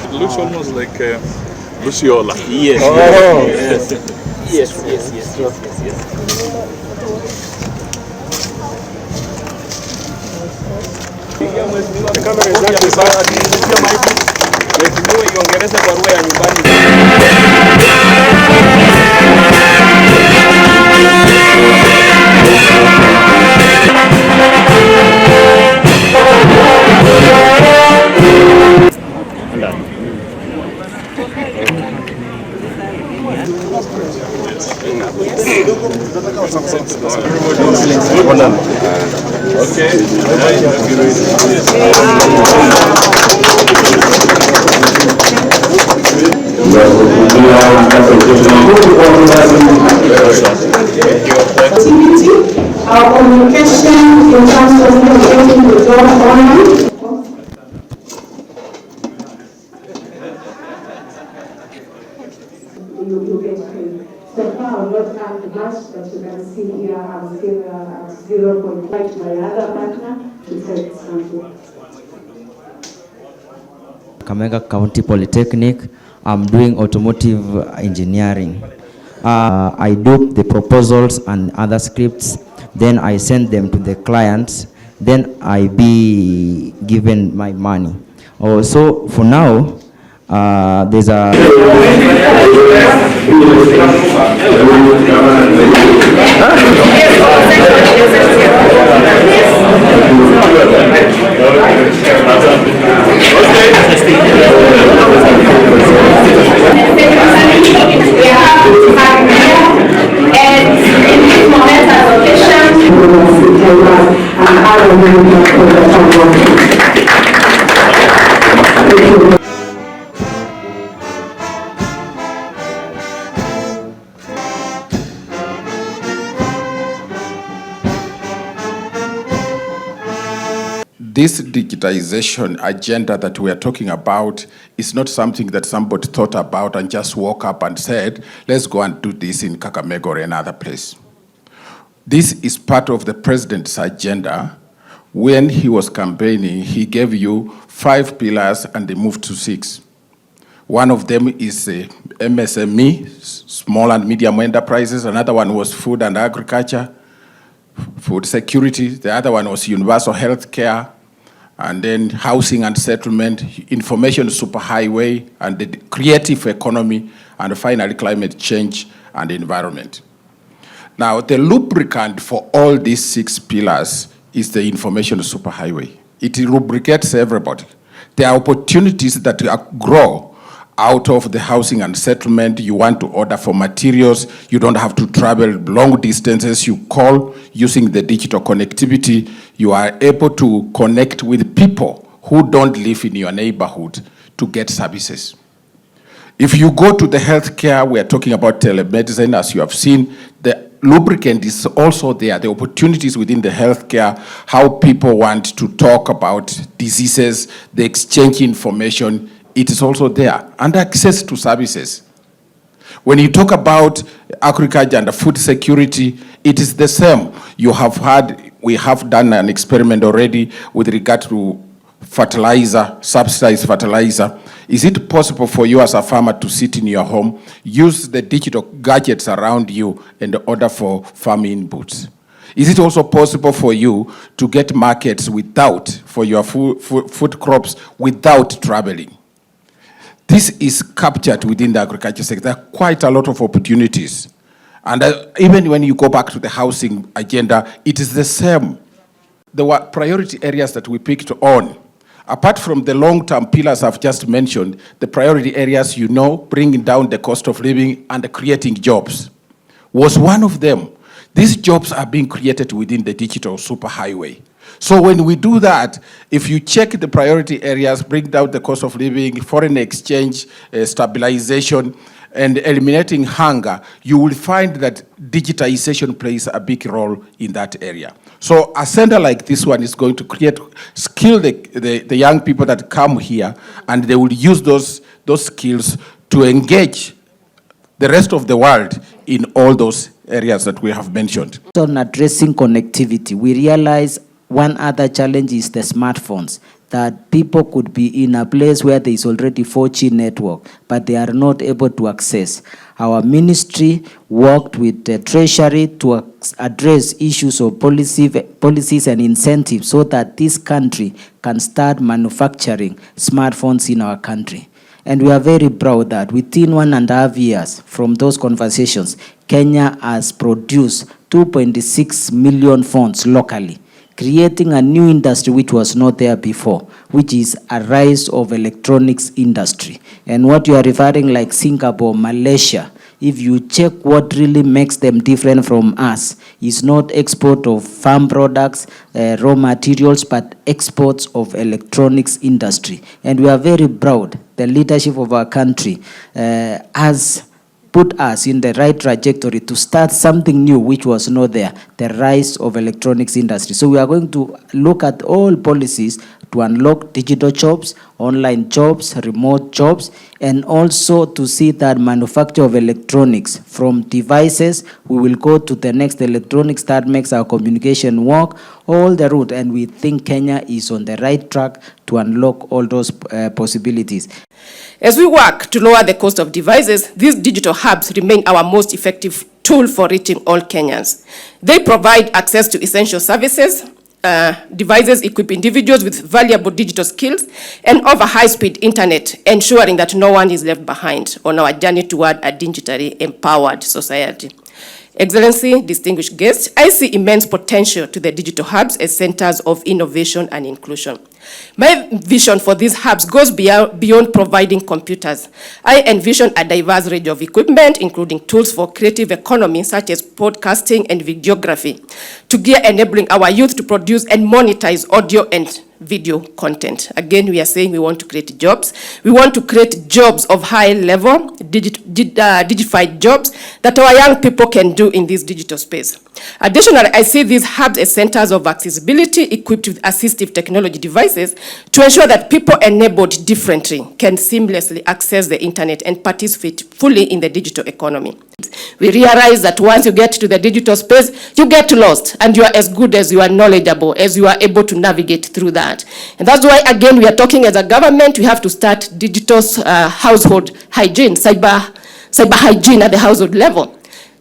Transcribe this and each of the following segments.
It looks almost like Luciola. Yes. Oh. Yes. Our communication in terms of getting the job online. You get paid. So far, I've not earned much, but you can see here I'm still at 0.5 to my other partner to take something. Kakamega County Polytechnic. I'm doing automotive engineering. I do the proposals and other scripts, then I send them to the clients, then I be given my money. So for now, there's a This digitization agenda that we are talking about is not something that somebody thought about and just woke up and said, let's go and do this in Kakamega or another place. This is part of the president's agenda. When he was campaigning, he gave you 5 pillars and they moved to 6. One of them is MSME, small and medium enterprises. Another one was food and agriculture, food security. The other one was universal health care, and then housing and settlement, information superhighway, and the creative economy, and finally climate change and environment. Now, the lubricant for all these 6 pillars is the information superhighway. It lubricates everybody. There are opportunities that grow out of the housing and settlement. You want to order for materials, you don't have to travel long distances. You call using the digital connectivity. You are able to connect with people who don't live in your neighborhood to get services. If you go to the healthcare, we are talking about telemedicine, as you have seen. The lubricant is also there, the opportunities within the healthcare, how people want to talk about diseases, the exchange information, it is also there, and access to services. When you talk about agriculture and food security, it is the same. We have done an experiment already with regard to fertilizer, subsidized fertilizer. Is it possible for you as a farmer to sit in your home, use the digital gadgets around you and order for farm inputs? Is it also possible for you to get markets for your food crops without traveling? This is captured within the agriculture sector. There are quite a lot of opportunities. And even when you go back to the housing agenda, it is the same. There were priority areas that we picked on. Apart from the long-term pillars I've just mentioned, the priority areas, bringing down the cost of living and creating jobs was one of them. These jobs are being created within the digital superhighway. So when we do that, if you check the priority areas, bring down the cost of living, foreign exchange, stabilization, and eliminating hunger, you will find that digitization plays a big role in that area. So a center like this one is going to skill the young people that come here, and they will use those skills to engage the rest of the world in all those areas that we have mentioned. On addressing connectivity, we realize one other challenge is the smartphones, that people could be in a place where there is already 4G network, but they are not able to access. Our ministry worked with the Treasury to address issues of policies and incentives so that this country can start manufacturing smartphones in our country. And we are very proud that within 1.5 years from those conversations, Kenya has produced 2.6 million phones locally, creating a new industry which was not there before, which is a rise of electronics industry. And what you are referring like Singapore, Malaysia, if you check what really makes them different from us, is not export of farm products, raw materials, but exports of electronics industry. And we are very proud. The leadership of our country has put us in the right trajectory to start something new which was not there, the rise of electronics industry. So we are going to look at all policies to unlock digital jobs, online jobs, remote jobs, and also to see that manufacture of electronics from devices, we will go to the next electronics that makes our communication work, all the route, and we think Kenya is on the right track to unlock all those possibilities. As we work to lower the cost of devices, these digital hubs remain our most effective tool for reaching all Kenyans. They provide access to essential services, devices equip individuals with valuable digital skills, and offer high-speed internet, ensuring that no one is left behind on our journey toward a digitally empowered society. Excellency, distinguished guests, I see immense potential to the digital hubs as centers of innovation and inclusion. My vision for these hubs goes beyond providing computers. I envision a diverse range of equipment, including tools for creative economy, such as podcasting and videography, to gear enabling our youth to produce and monetize audio and video content. Again, we are saying we want to create jobs. We want to create jobs of high level, dignified jobs that our young people can do in this digital space. Additionally, I see these hubs as centers of accessibility equipped with assistive technology devices to ensure that people enabled differently can seamlessly access the internet and participate fully in the digital economy. We realize that once you get to the digital space, you get lost, and you are as good as you are knowledgeable, as you are able to navigate through that. And that's why, again, we are talking as a government, we have to start digital household hygiene, cyber hygiene at the household level.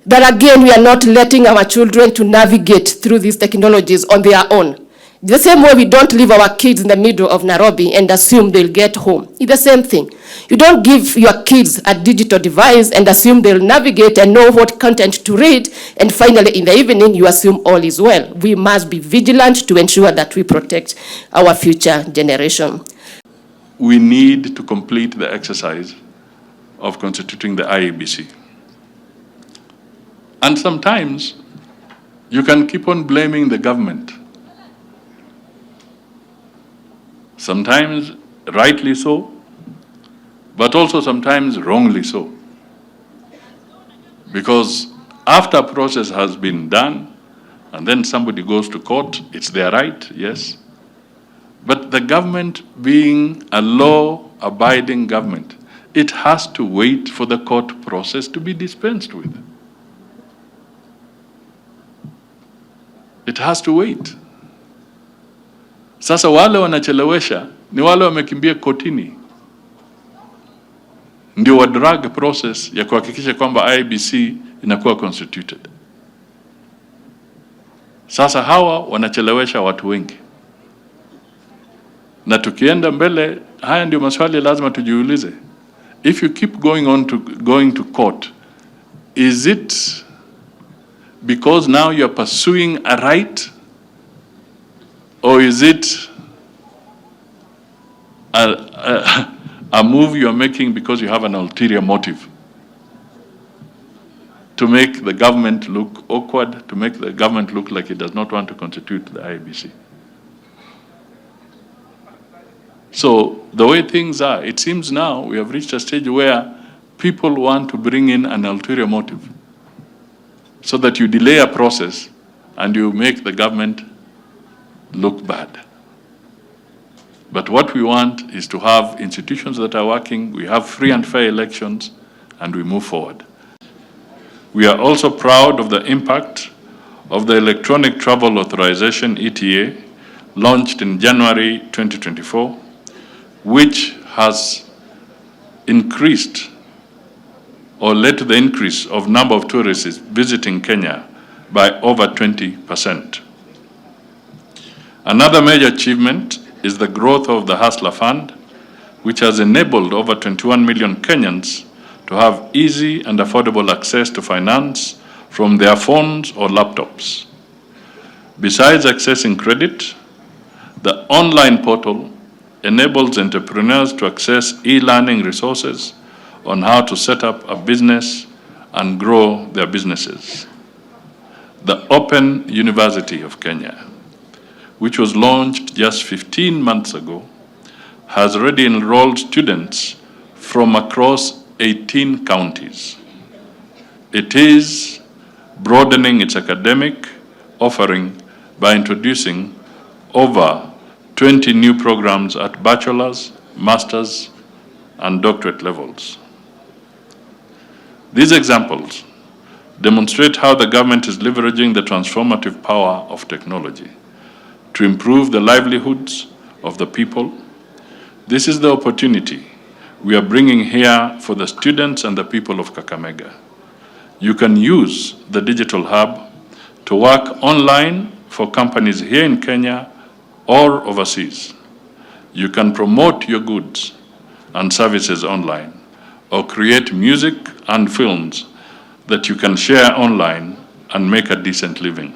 That, again, we are not letting our children to navigate through these technologies on their own. The same way we don't leave our kids in the middle of Nairobi and assume they'll get home. It's the same thing. You don't give your kids a digital device and assume they'll navigate and know what content to read, and finally in the evening you assume all is well. We must be vigilant to ensure that we protect our future generation. We need to complete the exercise of constituting the IEBC. And sometimes you can keep on blaming the government. Sometimes rightly so, but also sometimes wrongly so. Because after a process has been done, and then somebody goes to court, it's their right, yes. But the government, being a law-abiding government, it has to wait for the court process to be dispensed with. It has to wait. Sasa wale wanachelewesha ni wale wamekimbia kotini, ndio wa drag process ya kuhakikisha kwamba IEBC inakuwa constituted. Sasa hawa wanachelewesha watu wengi, na tukienda mbele, haya ndio maswali lazima tujiulize. If you keep going to court, is it because now you are pursuing a right, or is it a move you are making because you have an ulterior motive to make the government look awkward, to make the government look like it does not want to constitute the IEBC? So the way things are, it seems now we have reached a stage where people want to bring in an ulterior motive so that you delay a process and you make the government look bad. But what we want is to have institutions that are working, we have free and fair elections, and we move forward. We are also proud of the impact of the Electronic Travel Authorization ETA launched in January 2024, which has increased or led to the increase of number of tourists visiting Kenya by over 20%. Another major achievement is the growth of the Hustler Fund, which has enabled over 21 million Kenyans to have easy and affordable access to finance from their phones or laptops. Besides accessing credit, the online portal enables entrepreneurs to access e-learning resources on how to set up a business and grow their businesses. The Open University of Kenya, which was launched just 15 months ago, has already enrolled students from across 18 counties. It is broadening its academic offering by introducing over 20 new programs at bachelor's, master's, and doctorate levels. These examples demonstrate how the government is leveraging the transformative power of technology to improve the livelihoods of the people. This is the opportunity we are bringing here for the students and the people of Kakamega. You can use the digital hub to work online for companies here in Kenya or overseas. You can promote your goods and services online, or create music and films that you can share online and make a decent living.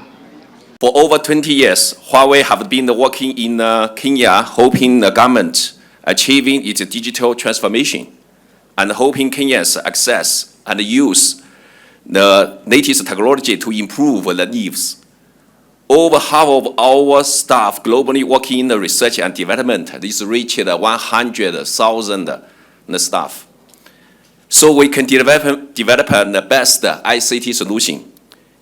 For over 20 years, Huawei have been working in Kenya, hoping the government achieving its digital transformation and hoping Kenyans access and use the latest technology to improve their lives. Over half of our staff globally working in the research and development. This reached 100,000 staff. So we can develop the best ICT solution.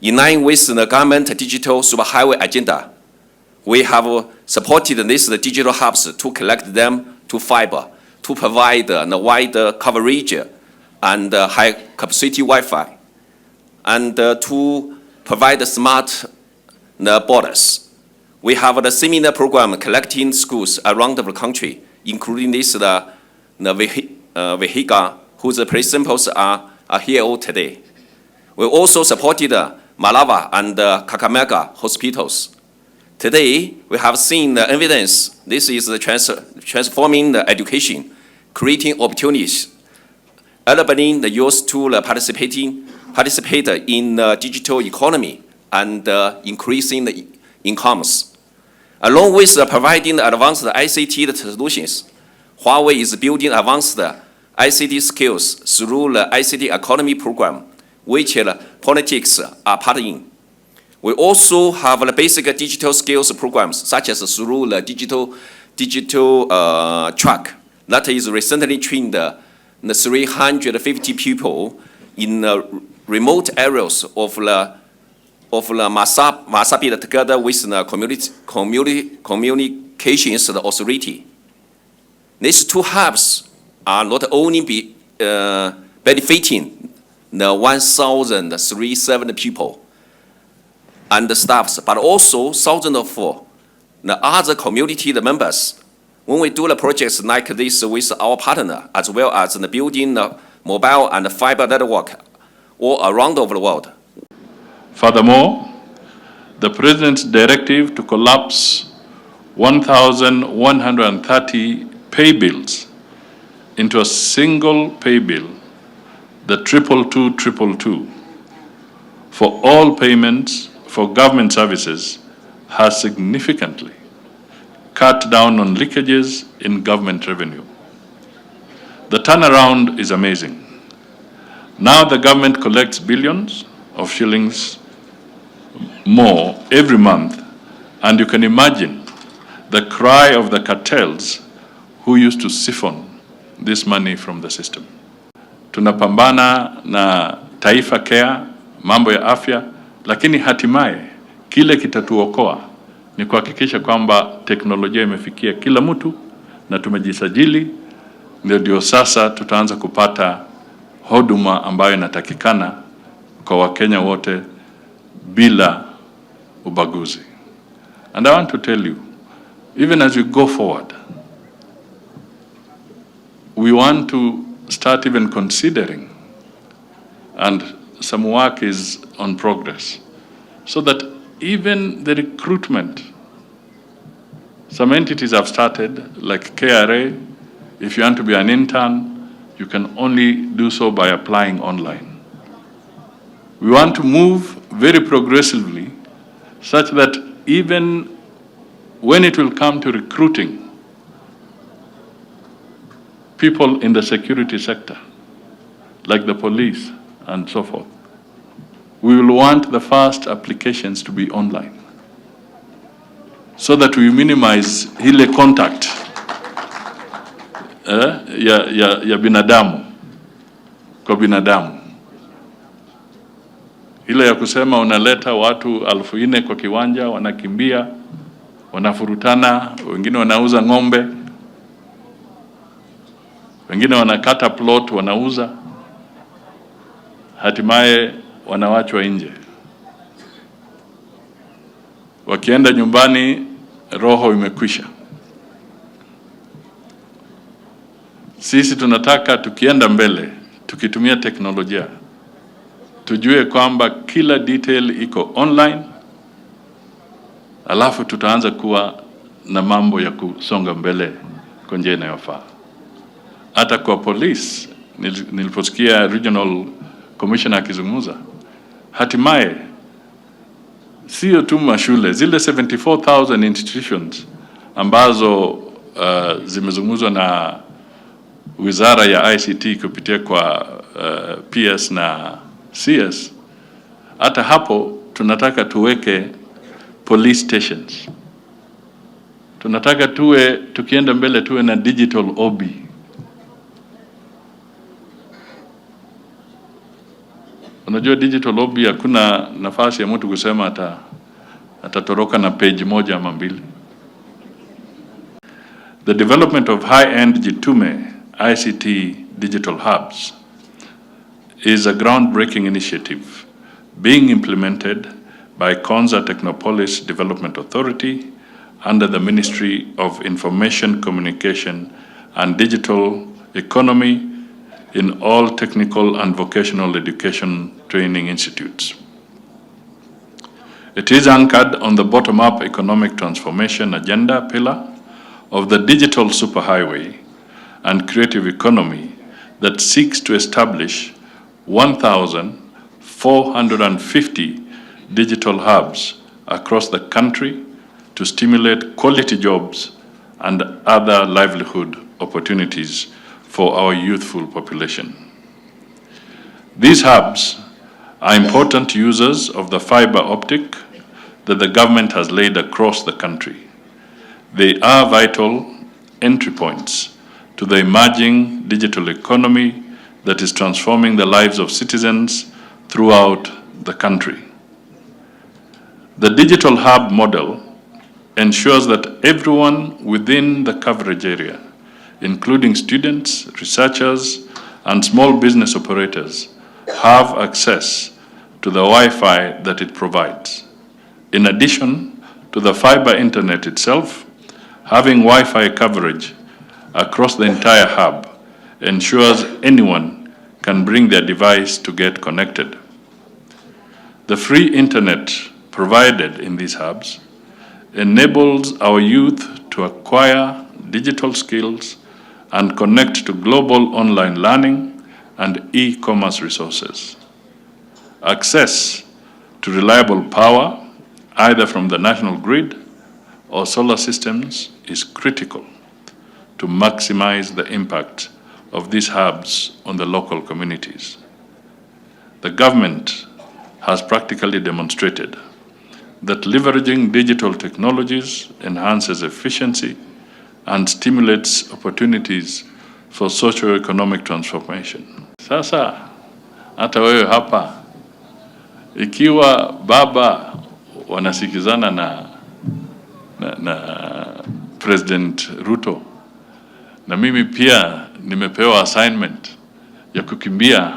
In line with the government digital superhighway agenda, we have supported these digital hubs to connect them to fiber, to provide the wider coverage and high capacity Wi-Fi, and to provide smart borders. We have a similar program collecting schools around the country, including this the Vihiga, whose principals are here all today. We also supported Malava and Kakamega hospitals. Today, we have seen the evidence. This is the transforming the education, creating opportunities, enabling the youth to participate in the digital economy and increasing the incomes. Along with providing advanced ICT solutions, Huawei is building advanced ICT skills through the ICT economy program, which politics are part in. We also have the basic digital skills programs, such as through the digital track that is recently trained the 350 people in remote areas of the Marsabit together with the communications authority. These two hubs are not only benefiting the 1,037 people and the staffs, but also thousands of the other community members. When we do the projects like this with our partner, as well as the building the mobile and fiber network all around the world. Furthermore, the President's directive to collapse 1,130 pay bills into a single pay bill, the 22222, for all payments for government services, has significantly cut down on leakages in government revenue. The turnaround is amazing. Now the government collects billions of shillings more every month, and you can imagine the cry of the cartels who used to siphon this money from the system. Tunapambana na Taifa Care, mambo ya afya, lakini hatimaye kile kitatuokoa ni kuhakikisha kwamba teknolojia imefikia kila mtu na tumejisajili, ndio sasa tutaanza kupata huduma ambayo inatakikana kwa Wakenya wote bila ubaguzi. And I want to tell you, even as we go forward, we want to start even considering, and some work is on progress, so that even the recruitment, some entities have started, like KRA. If you want to be an intern, you can only do so by applying online. We want to move very progressively such that even when it will come to recruiting people in the security sector, like the police and so forth, we will want the first applications to be online, so that we minimize ile contact ya binadamu kwa binadamu. Ile ya kusema unaleta watu 4,000 kwa kiwanja, wanakimbia, wanafurutana, wengine wanauza ng'ombe, wengine wanakata plot wanauza, hatimaye wanawachwa nje. Wakienda nyumbani roho imekwisha. Sisi tunataka tukienda mbele, tukitumia teknolojia, tujue kwamba kila detail iko online, alafu tutaanza kuwa na mambo ya kusonga mbele kwa njia inayofaa. Hata kwa police, niliposikia regional commissioner akizungumza, hatimaye sio tu mashule, zile 74,000 institutions ambazo zimezungumzwa na Wizara ya ICT kupitia kwa PS na CS, hata hapo tunataka tuweke police stations. Tunataka tukienda mbele tuwe na digital OB. Unajua digital OB hakuna nafasi ya mtu kusema atatoroka na page moja ama mbili. The development of high-end Jitume ICT digital hubs is a groundbreaking initiative being implemented by Konza Technopolis Development Authority under the Ministry of Information, Communication and Digital Economy in all technical and vocational education training institutes. It is anchored on the bottom-up economic transformation agenda pillar of the digital superhighway and creative economy that seeks to establish 1,450 digital hubs across the country to stimulate quality jobs and other livelihood opportunities for our youthful population. These hubs are important users of the fiber optic that the government has laid across the country. They are vital entry points to the emerging digital economy that is transforming the lives of citizens throughout the country. The digital hub model ensures that everyone within the coverage area, including students, researchers, and small business operators, have access to the Wi-Fi that it provides. In addition to the fiber internet itself, having Wi-Fi coverage across the entire hub ensures anyone can bring their device to get connected. The free internet provided in these hubs enables our youth to acquire digital skills and connect to global online learning and e-commerce resources. Access to reliable power, either from the national grid or solar systems, is critical to maximize the impact of these hubs on the local communities. The government has practically demonstrated that leveraging digital technologies enhances efficiency and stimulates opportunities for socio-economic transformation. Sasa, hata wewe hapa, ikiwa baba wanasikizana na President Ruto, na mimi pia nimepewa assignment ya kukimbia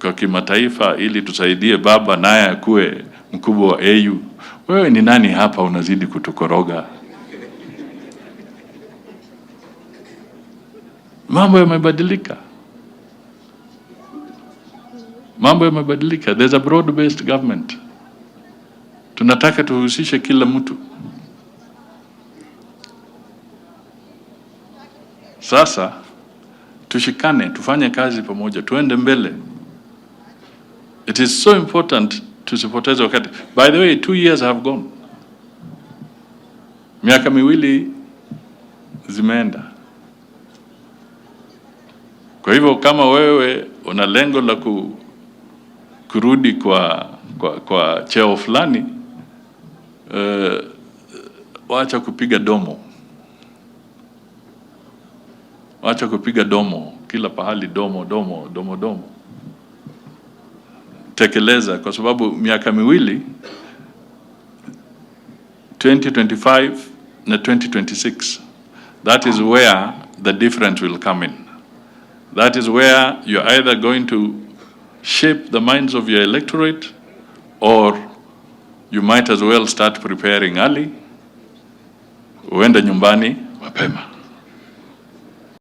kwa kimataifa ili tusaidie baba naye akuwe mkubwa wa AU. Wewe ni nani hapa unazidi kutukoroga? Mambo yamebadilika. Mambo yamebadilika. There's a broad-based government. Tunataka tuhusishe kila mtu. Sasa tushikane, tufanye kazi pamoja, tuende mbele. It is so important tusipoteze wakati. By the way, 2 years have gone. Miaka miwili zimeenda. Kwa hivyo kama wewe una lengo la kurudi kwa cheo fulani, wacha kupiga domo. Wacha kupiga domo, kila pahali domo. Tekeleza, kwa sababu miaka miwili, 2025 na 2026, that is where the difference will come in. That is where you're either going to shape the minds of your electorate, or you might as well start preparing early, uende nyumbani mapema.